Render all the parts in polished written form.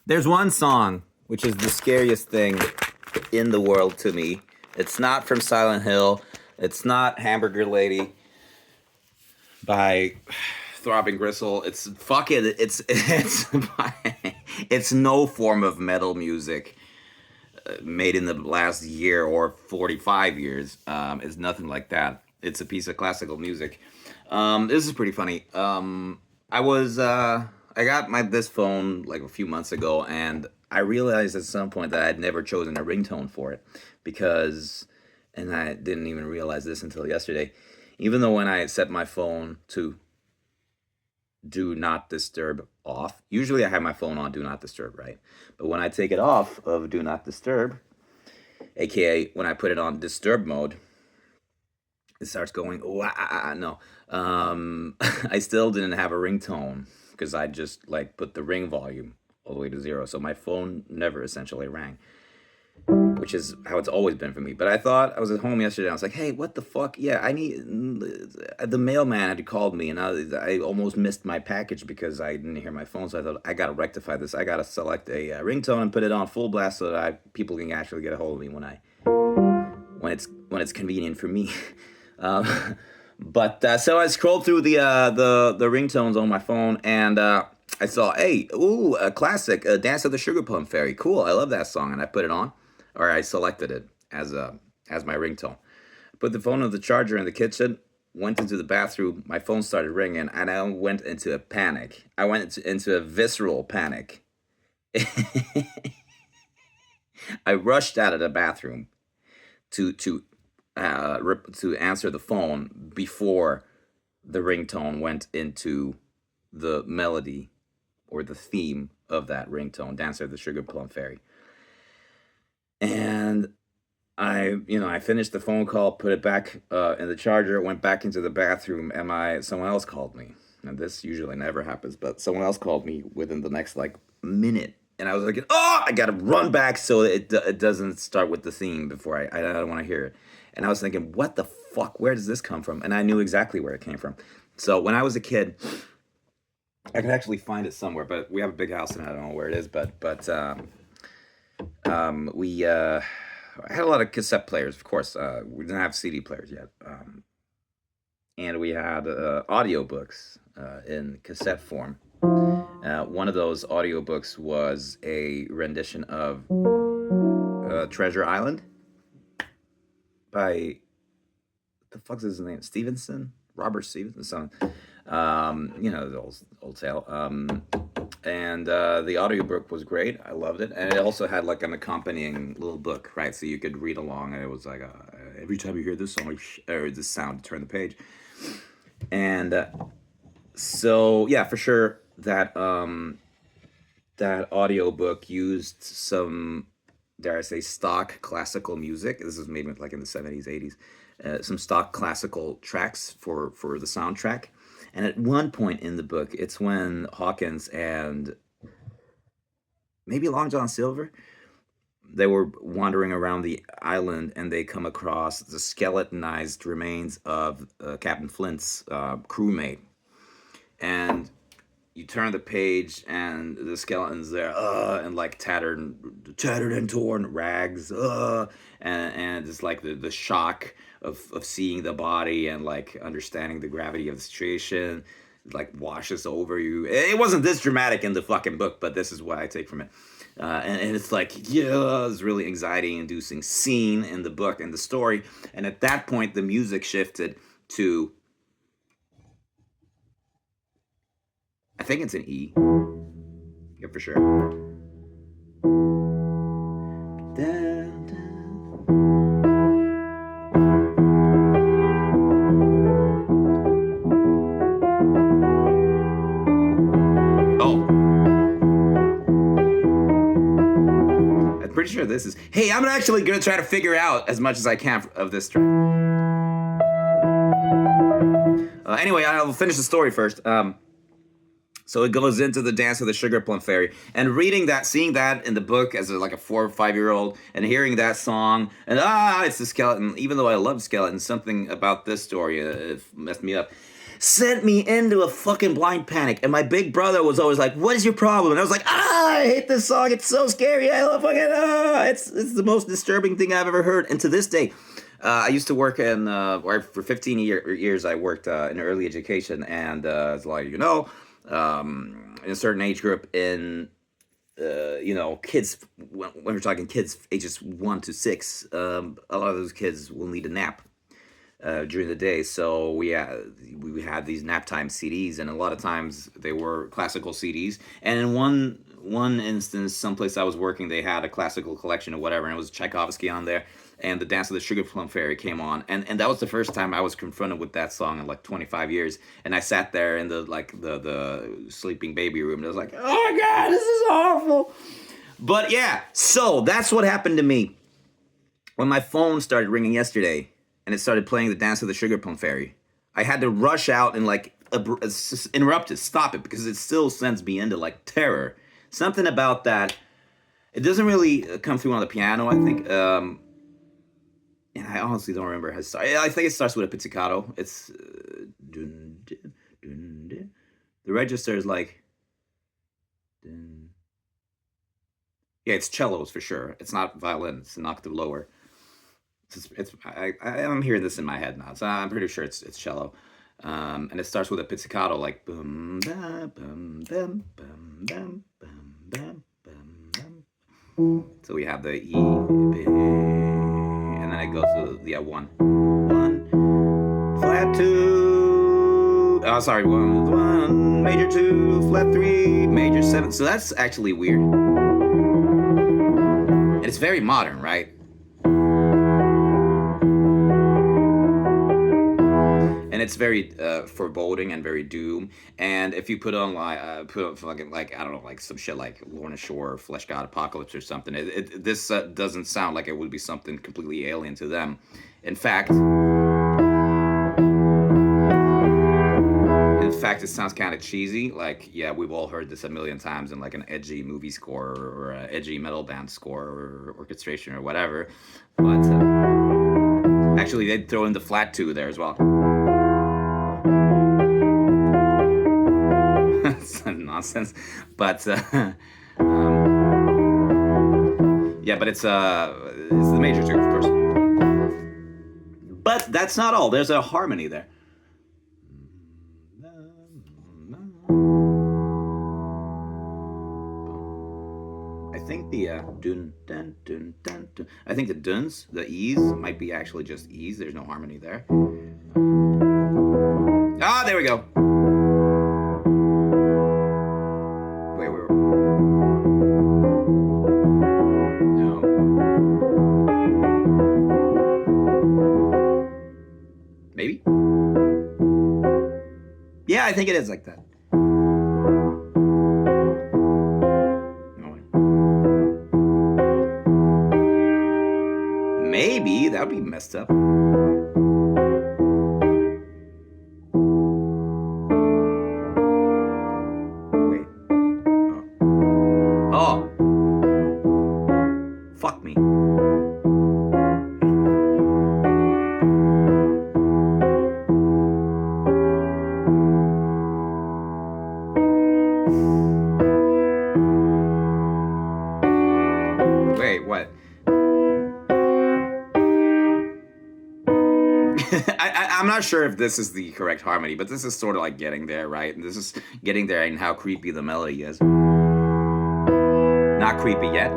There's one song which is the scariest thing in the world to me. It's not from Silent Hill. It's not Hamburger Lady by Throbbing Gristle. It's fucking. It's no form of metal music made in the last year or 45 years. It's nothing like that. It's a piece of classical music. This is pretty funny. I got this phone like a few months ago, and I realized at some point that I'd never chosen a ringtone for it because, and I didn't even realize this until yesterday. Even though when I set my phone to do not disturb off, usually I have my phone on do not disturb, right? But when I take it off of do not disturb, aka when I put it on disturb mode, it starts going, wah, no. I still didn't have a ringtone because I just like put the ring volume all the way to 0. So my phone never essentially rang, which is how it's always been for me. But I thought, I was at home yesterday, I was like, hey, what the fuck? Yeah, the mailman had called me, and I almost missed my package because I didn't hear my phone. So I thought, I gotta rectify this. I gotta select a ringtone and put it on full blast so that people can actually get a hold of me when it's convenient for me. But so I scrolled through the ringtones on my phone, and I saw, hey, ooh, a classic, Dance of the Sugar Plum Fairy. Cool, I love that song, and I put it on, or I selected it as my ringtone. I put the phone on the charger in the kitchen, went into the bathroom, my phone started ringing, and I went into a panic. I went into a visceral panic. I rushed out of the bathroom to answer the phone before the ringtone went into the melody or the theme of that ringtone, Dancer of the Sugar Plum Fairy. And I finished the phone call, put it back in the charger, went back into the bathroom, and someone else called me. And this usually never happens, but someone else called me within the next like minute. And I was like, oh, I gotta run back so it doesn't start with the theme before I don't want to hear it. And I was thinking, what the fuck? Where does this come from? And I knew exactly where it came from. So when I was a kid, I could actually find it somewhere, but we have a big house and I don't know where it is. But we I had a lot of cassette players, of course. We didn't have CD players yet, and we had audiobooks in cassette form. One of those audiobooks was a rendition of Treasure Island by, what the fuck's his name? Robert Stevenson. The old tale. And the audiobook was great. I loved it. And it also had like an accompanying little book, right? So you could read along, and it was like, every time you hear this song or this sound, turn the page. And so, yeah, for sure, that audiobook used some, dare I say, stock classical music. This is maybe like in the 70s, 80s. Some stock classical tracks for the soundtrack. And at one point in the book, it's when Hawkins and maybe Long John Silver, they were wandering around the island, and they come across the skeletonized remains of Captain Flint's crewmate. And you turn the page, and the skeleton's there, and like tattered and torn rags, and it's like the shock of seeing the body and like understanding the gravity of the situation, like washes over you. It wasn't this dramatic in the fucking book, but this is what I take from it. And it's like, yeah, it's really anxiety-inducing scene in the book and the story. And at that point, the music shifted to, I think it's an E. Yeah, for sure. Down, down. Oh. I'm pretty sure this is... Hey, I'm actually going to try to figure out as much as I can of this track. Anyway, I'll finish the story first. So it goes into the Dance of the Sugar Plum Fairy, and seeing that in the book as like a 4 or 5 year old, and hearing that song, and it's the skeleton. Even though I love skeletons, something about this story messed me up. sent me into a fucking blind panic. And my big brother was always like, "What is your problem?" And I was like, I hate this song. It's so scary. I love fucking it's the most disturbing thing I've ever heard." And to this day, I used to work in or for 15 years. I worked in early education, and it's like in a certain age group in kids, when we're talking kids ages 1 to 6, a lot of those kids will need a nap during the day. So we had these nap time CDs, and a lot of times they were classical CDs. And in one instance, someplace I was working, they had a classical collection or whatever, and it was Tchaikovsky on there, and the Dance of the Sugar Plum Fairy came on, and that was the first time I was confronted with that song in like 25 years. And I sat there in the sleeping baby room, and I was like, oh my god, this is awful. But yeah, so that's what happened to me when my phone started ringing yesterday, and it started playing the Dance of the Sugar Plum Fairy. I had to rush out and interrupt it, stop it, because it still sends me into like terror. Something about that. It doesn't really come through on the piano, I think. And I honestly don't remember how it starts. I think it starts with a pizzicato. It's dun, dun, dun, dun. The register is like dun. Yeah, it's cellos for sure. It's not violin. It's an octave lower. I'm hearing this in my head now, so I'm pretty sure it's cello. And it starts with a pizzicato, like boom, bam, bam, bam, bam, bam, bam, bam, bam, bam. So we have the E, and then it goes to the one, flat two. Oh, sorry, one, major two, flat three, major seven. So that's actually weird, and it's very modern, right? And it's very foreboding and very doom. And if you put on fucking, like, I don't know, like some shit like Lorna Shore or Flesh God Apocalypse or something, this doesn't sound like it would be something completely alien to them. In fact, it sounds kind of cheesy. Like, yeah, we've all heard this a million times in like an edgy movie score or an edgy metal band score or orchestration or whatever. But actually, they'd throw in the flat two there as well. It's nonsense, but yeah, but it's the major two, of course. But that's not all. There's a harmony there. I think the dun dun dun dun dun. I think the duns, the e's, might be actually just e's. There's no harmony there. Ah, there we go. Wait. No. Maybe. Yeah, I think it is like that. Maybe that would be messed up. Wait. Oh. Fuck me. Wait, what? I'm not sure if this is the correct harmony, but this is sort of like getting there, right? And this is getting there in how creepy the melody is. Not creepy yet.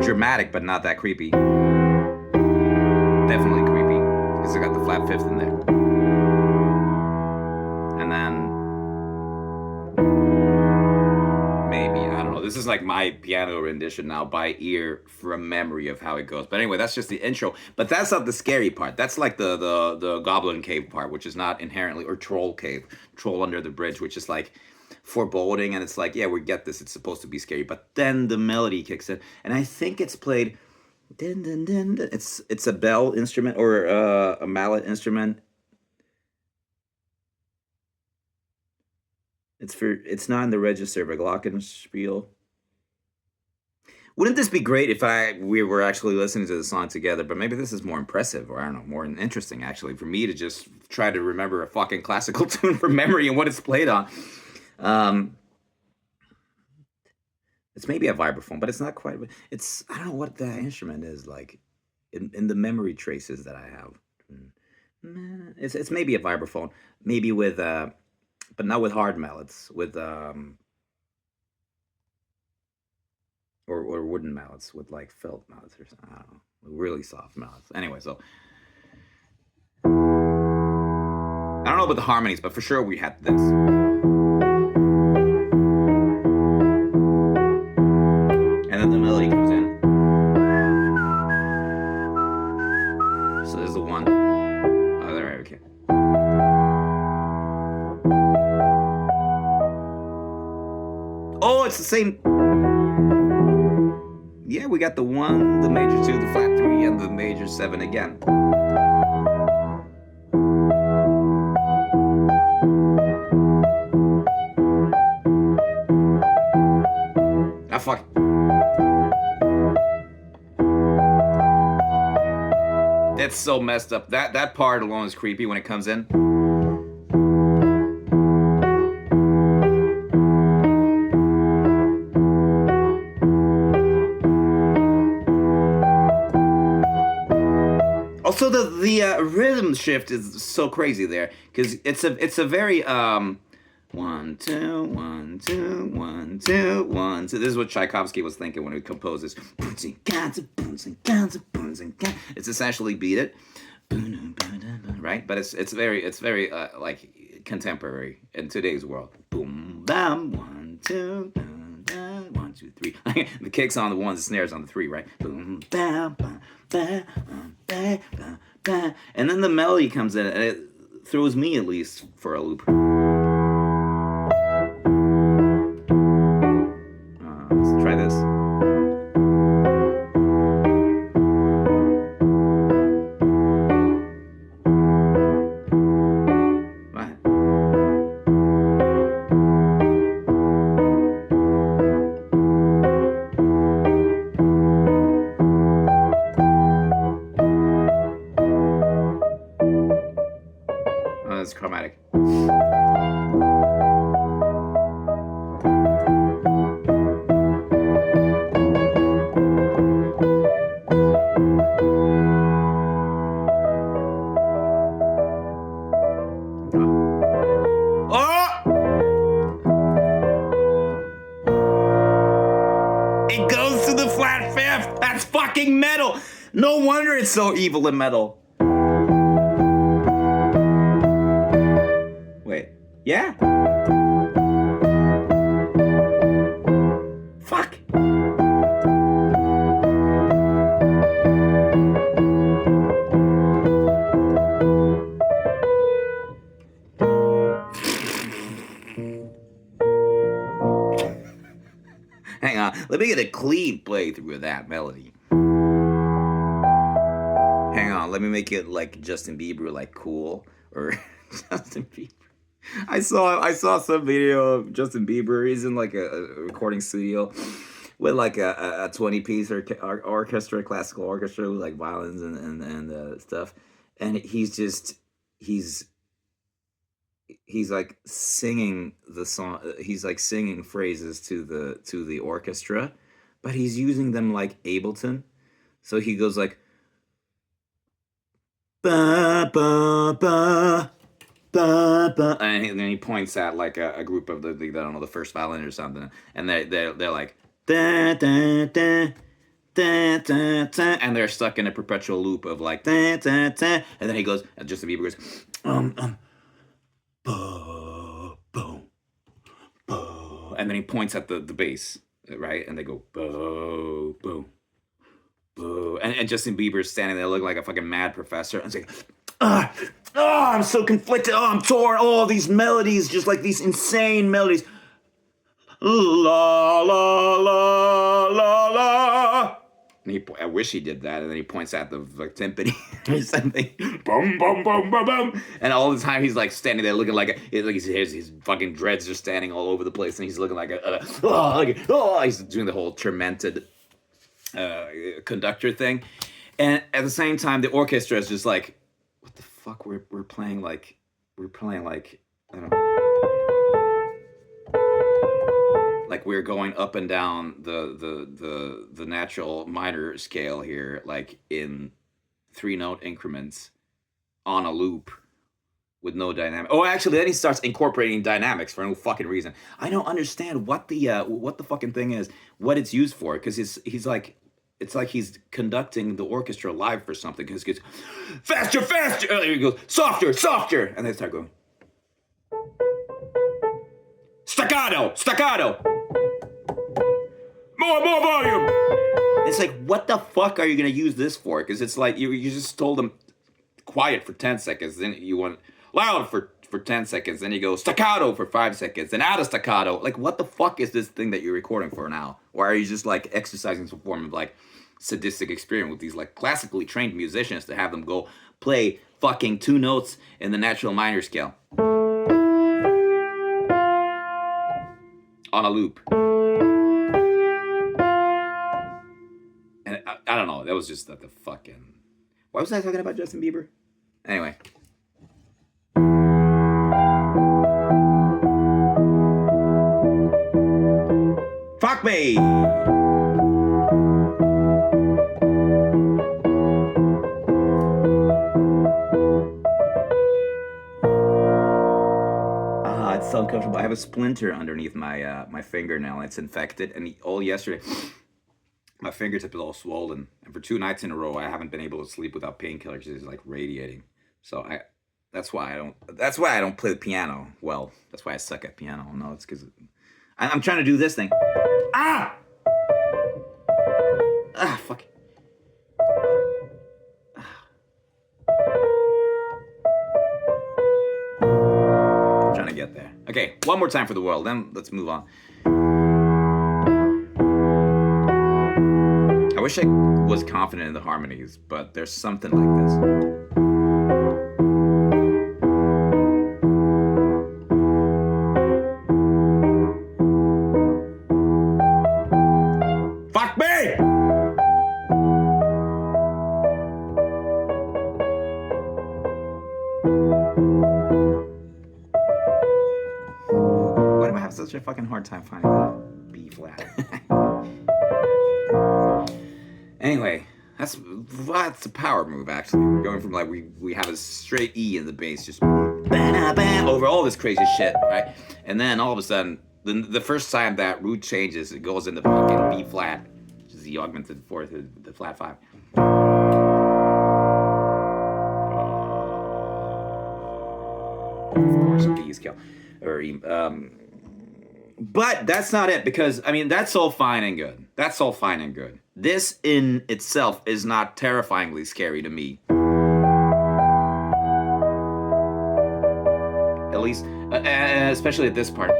Dramatic, but not that creepy. Definitely creepy, because I got the flat fifth in there. And then maybe, I don't know. This is like my piano rendition now by ear from memory of how it goes. But anyway, that's just the intro. But that's not the scary part. That's like the Goblin Cave part, which is not inherently, or Troll Cave, Troll Under the Bridge, which is like foreboding, and it's like, yeah, we get this. It's supposed to be scary. But then the melody kicks in, and I think it's played. Dun, dun, dun, dun. It's a bell instrument or a mallet instrument. It's not in the register, but glockenspiel. Wouldn't this be great if we were actually listening to the song together? But maybe this is more impressive, or I don't know, more interesting actually for me to just try to remember a fucking classical tune from memory and what it's played on. Um, it's maybe a vibraphone, but it's not quite. It's I don't know what that instrument is like in the memory traces that I have. It's maybe a vibraphone, maybe with but not with hard mallets, with or wooden mallets, with like felt mallets or something. I don't know, really soft mallets. Anyway, so I don't know about the harmonies, but for sure we had this. And then the melody comes in. So there's the one. Oh, there, okay. Oh, it's the same. Yeah, we got the 1, the major 2, the flat 3, and the major 7 again. Ah, fuck. That's so messed up. That part alone is creepy when it comes in. Also, the rhythm shift is so crazy there because it's a very 1 2 1 2 1 2 1 2. This is what Tchaikovsky was thinking when he composed this. It's essentially beat it, right? But it's very like contemporary in today's world. Boom bam 1 2 1 2 3. The kicks on the 1, the snares on the 3, right? Boom bam bam bam bam bam, and then the melody comes in, and it throws me at least for a loop. Let's try this. Oh, it's chromatic. It goes to the flat 5th. That's fucking metal. No wonder it's so evil in metal. Wait. Yeah? Fuck. Hang on, let me get a clean playthrough of that melody. Hang on, let me make it like Justin Bieber, like cool, or Justin Bieber. I saw some video of Justin Bieber. He's in like a recording studio with like a 20-piece orchestra, classical orchestra with like violins and stuff, and he's like singing the song. He's like singing phrases to the orchestra, but he's using them like Ableton. So he goes like ba ba ba ba ba, and then he points at like a group of the I don't know, the first violin or something, and they're like da da da. Da, da, da, and they're stuck in a perpetual loop of like da, da, da, and then he goes, and Justin Bieber goes boom, boom, and then he points at the bass, right? And they go boom, boom, boom, and Justin Bieber's standing there looking like a fucking mad professor and saying, I'm so conflicted. Oh, I'm torn. Oh, these melodies, just like these insane melodies. La la la la la. And I wish he did that, and then he points at the timpani or something. Boom, boom, boom, boom, boom. And all the time he's like standing there looking like his fucking dreads are standing all over the place, and he's looking like he's doing the whole tormented conductor thing, and at the same time the orchestra is just like, what the fuck, we're playing like I don't know, like we're going up and down the natural minor scale here, like in 3-note increments on a loop with no dynamic. Oh, actually, then he starts incorporating dynamics for no fucking reason. I don't understand what the fucking thing is, what it's used for, because he's like, it's like he's conducting the orchestra live for something, because he goes faster, faster. He goes softer, softer, and they start going staccato, staccato, more volume. It's like, what the fuck are you gonna use this for? Because it's like you just told them quiet for 10 seconds, then you want loud for 10 seconds, then you go staccato for 5 seconds, then out of staccato. Like, what the fuck is this thing that you're recording for now? Or are you just like exercising some form of like sadistic experiment with these like classically trained musicians to have them go play fucking 2 notes in the natural minor scale on a loop? And I don't know, that was just the fucking... Why was I talking about Justin Bieber? Anyway. Fuck me! It's so uncomfortable. I have a splinter underneath my my fingernail. It's infected, and all yesterday my fingertip is all swollen. And for 2 nights in a row, I haven't been able to sleep without painkillers. It's like radiating. So that's why I don't play the piano well. That's why I suck at piano. No, it's because I'm trying to do this thing. Ah! Ah, fuck. I'm trying to get there. Okay, one more time for the world, then let's move on. I wish I was confident in the harmonies, but there's something like this. Fuck me! Why do I have such a fucking hard time finding the B flat? Anyway, that's a power move, actually. We're going from like we have a straight E in the bass, just over all this crazy shit, right? And then all of a sudden, the first time that root changes, it goes into fucking B flat, which is the augmented fourth, the flat 5. Of course, a B scale, or but that's not it, because I mean that's all fine and good. That's all fine and good. This in itself is not terrifyingly scary to me. At least, especially at this part.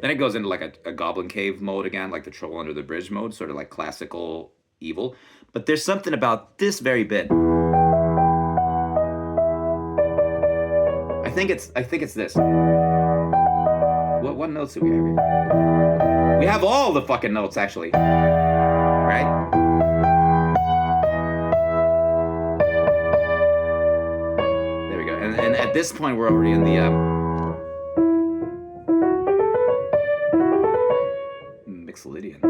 Then it goes into like a goblin cave mode again, like the troll under the bridge mode, sort of like classical evil. But there's something about this very bit. I think it's this. What notes do we have here? We have all the fucking notes, actually. Right? There we go. And at this point, we're already in the Mixolydian.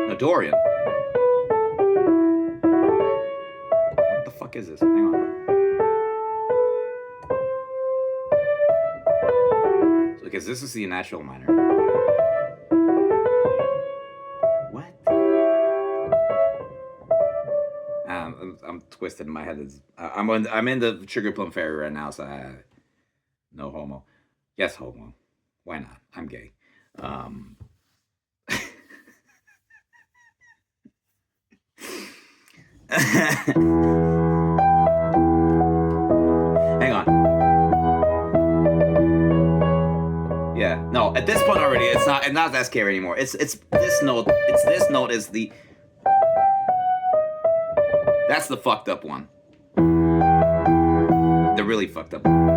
No, Dorian. What the fuck is this? Hang on. Because this is the natural minor. What? I'm twisted in my head. I'm in the Sugar Plum Fairy right now, so no homo. Yes, homo. Why not? I'm gay. Hang on. Yeah. No, at this point already, it's not that scary anymore. It's this note. It's this note is the... That's the fucked up one. The really fucked up one.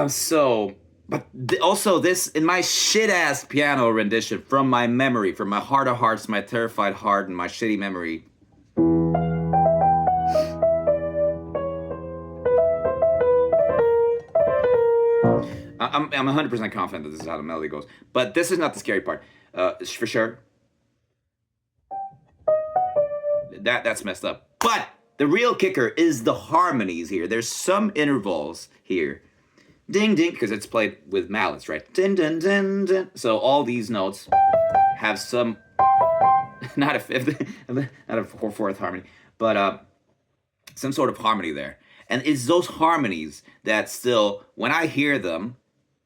So, but also this in my shit ass piano rendition from my memory, from my heart of hearts, my terrified heart, and my shitty memory. I'm 100% confident that this is how the melody goes, but this is not the scary part. For sure, that's messed up. But the real kicker is the harmonies here. There's some intervals here. Ding ding, because it's played with mallets, right? Ding ding ding ding. So all these notes have some, not a fifth, not a fourth harmony, but some sort of harmony there. And it's those harmonies that still, when I hear them,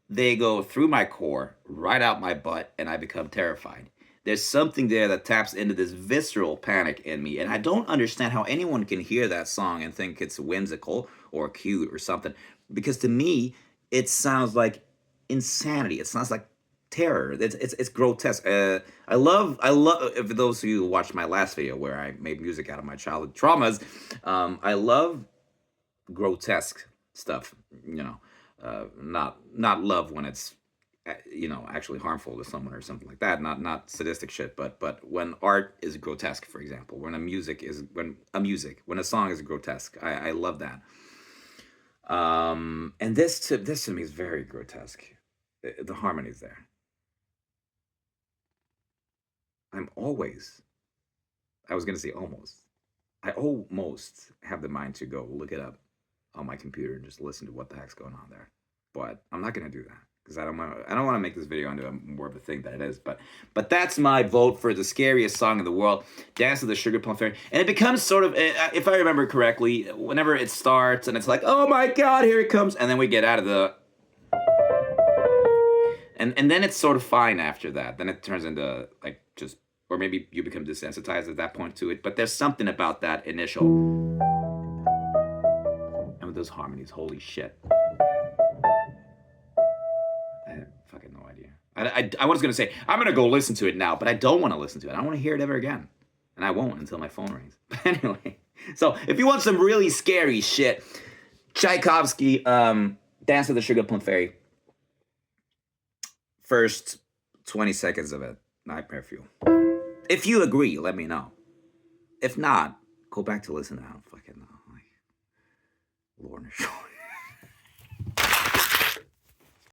they go through my core, right out my butt, and I become terrified. There's something there that taps into this visceral panic in me, and I don't understand how anyone can hear that song and think it's whimsical or cute or something. Because to me, it sounds like insanity. It sounds like terror. It's grotesque. I love. For those of you who watched my last video where I made music out of my childhood traumas, I love grotesque stuff. Not love when it's actually harmful to someone or something like that. Not sadistic shit, but when art is grotesque, for example, when a song is grotesque, I love that. And this to me is very grotesque. The harmony's there. I was gonna say almost. I almost have the mind to go look it up on my computer and just listen to what the heck's going on there. But I'm not gonna do that because I don't want to make this video into more of a thing than it is. But that's my vote for the scariest song in the world, Dance of the Sugar Plum Fairy. And it becomes sort of, if I remember correctly, whenever it starts and it's like, oh my God, here it comes, and then we get out of the, and then it's sort of fine after that. Then it turns into like just, or maybe you become desensitized at that point to it. But there's something about that initial, and with those harmonies, holy shit. I have fucking no idea. I was gonna say I'm gonna go listen to it now, but I don't want to listen to it. I don't want to hear it ever again, and I won't until my phone rings. But anyway, so if you want some really scary shit, Tchaikovsky, Dance of the Sugar Plum Fairy. First 20 seconds of it, Nightmare Fuel. If you agree, let me know. If not, go back to listen to it. I don't fucking know. Like, Lord knows.